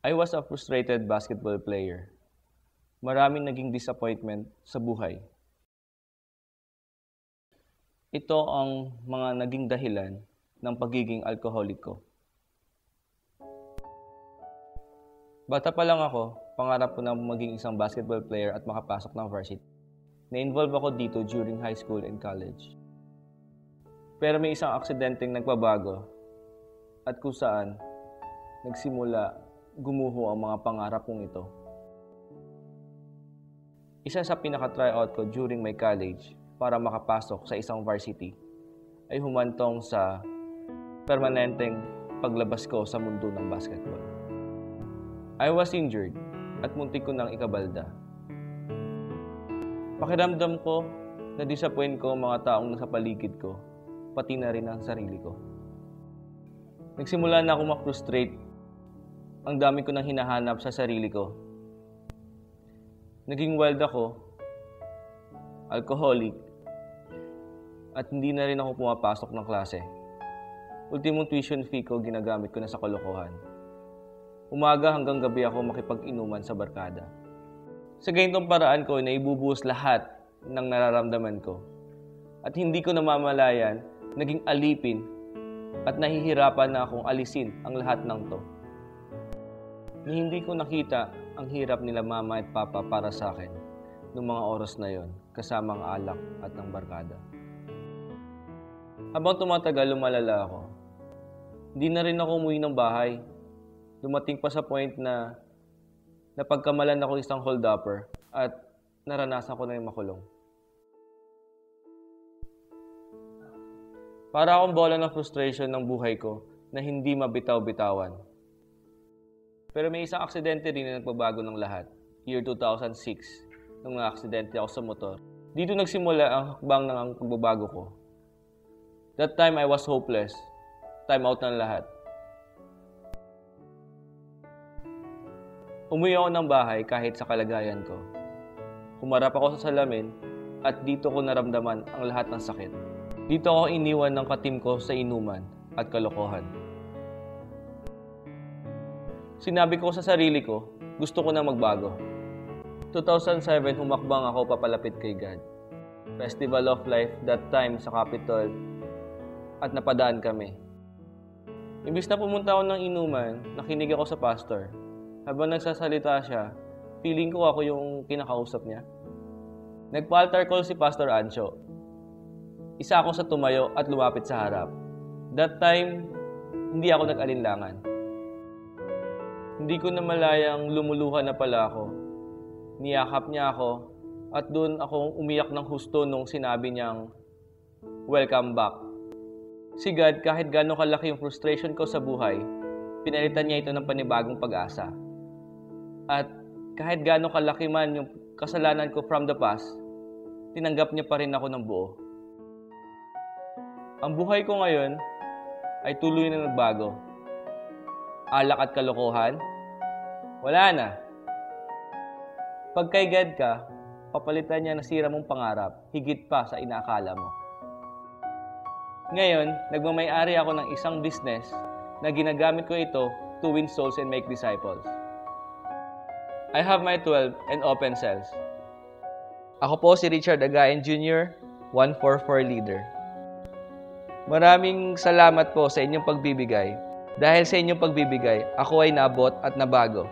I was a frustrated basketball player. Maraming naging disappointment sa buhay. Ito ang mga naging dahilan ng pagiging alcoholic ko. Bata pa lang ako, pangarap ko na maging isang basketball player at makapasok ng varsity. Na-involve ako dito during high school and college. Pero may isang aksidenteng nagpabago at kung saan nagsimula gumuho ang mga pangarap kong ito. Isa sa pinaka-tryout ko during my college para makapasok sa isang varsity ay humantong sa permanenteng paglabas ko sa mundo ng basketball. I was injured at muntik ko nang ikabalda. Pakiramdam ko, na-disappoint ko ang mga taong nasa paligid ko, pati na rin ang sarili ko. Nagsimula na ako ma-frustrate. Ang dami ko nang hinahanap sa sarili ko. Naging wild ako, alcoholic, at hindi na rin ako pumapasok ng klase. Ultimong tuition fee ko ginagamit ko na sa kalokohan. Umaga hanggang gabi ako makipag-inuman sa barkada. Sa ganitong paraan ko na ibubuhos lahat ng nararamdaman ko. At hindi ko namamalayan, naging alipin at nahihirapan na akong alisin ang lahat ng to. Ni hindi ko nakita ang hirap nila mama at papa para sa akin noong mga oras na yon, kasama ang alak at ng barkada. Habang tumatagal, lumalala ako. Hindi na rin ako umuwi ng bahay. Dumating pa sa point na napagkamalan ako isang hold-upper at naranasan ko na yung makulong. Para akong bola ng frustration ng buhay ko na hindi mabitaw-bitawan. Pero may isang aksidente rin na nagpabago ng lahat. Year 2006, nung na-aksidente ako sa motor. Dito nagsimula ang hakbang ng pagbabago ko. That time I was hopeless. Time out ng lahat. Umuwi ako ng bahay kahit sa kalagayan ko. Humarap ako sa salamin at dito ko naramdaman ang lahat ng sakit. Dito ako iniwan ng katim ko sa inuman at kalokohan. Sinabi ko sa sarili ko, gusto ko na magbago. 2007, humakbang ako papalapit kay God. Festival of Life that time sa Capitol at napadaan kami. Imbis na pumunta ako ng inuman, nakinig ako sa pastor. Habang nagsasalita siya, feeling ko ako yung kinakausap niya. Nagpa-altar call si Pastor Ancho. Isa ako sa tumayo at lumapit sa harap. That time, hindi ako nag-alinlangan. Hindi ko namalayang lumuluha na pala ako. Niyakap niya ako at doon ako umiyak ng husto nung sinabi niyang, "Welcome back." Si God, kahit gano'ng kalaki yung frustration ko sa buhay, pinalitan niya ito ng panibagong pag-asa. At kahit gaano kalaki man yung kasalanan ko from the past, tinanggap niya pa rin ako ng buo. Ang buhay ko ngayon ay tuloy na nagbago. Alak at kalokohan, wala na. Pag kay God ka, papalitan niya na sira mong pangarap, higit pa sa inaakala mo. Ngayon, nagmamay-ari ako ng isang business na ginagamit ko ito to win souls and make disciples. I have my 12 and open cells. Ako po si Richard Agayan Jr., 144 leader. Maraming salamat po sa inyong pagbibigay. Dahil sa inyong pagbibigay, ako ay naabot at nabago.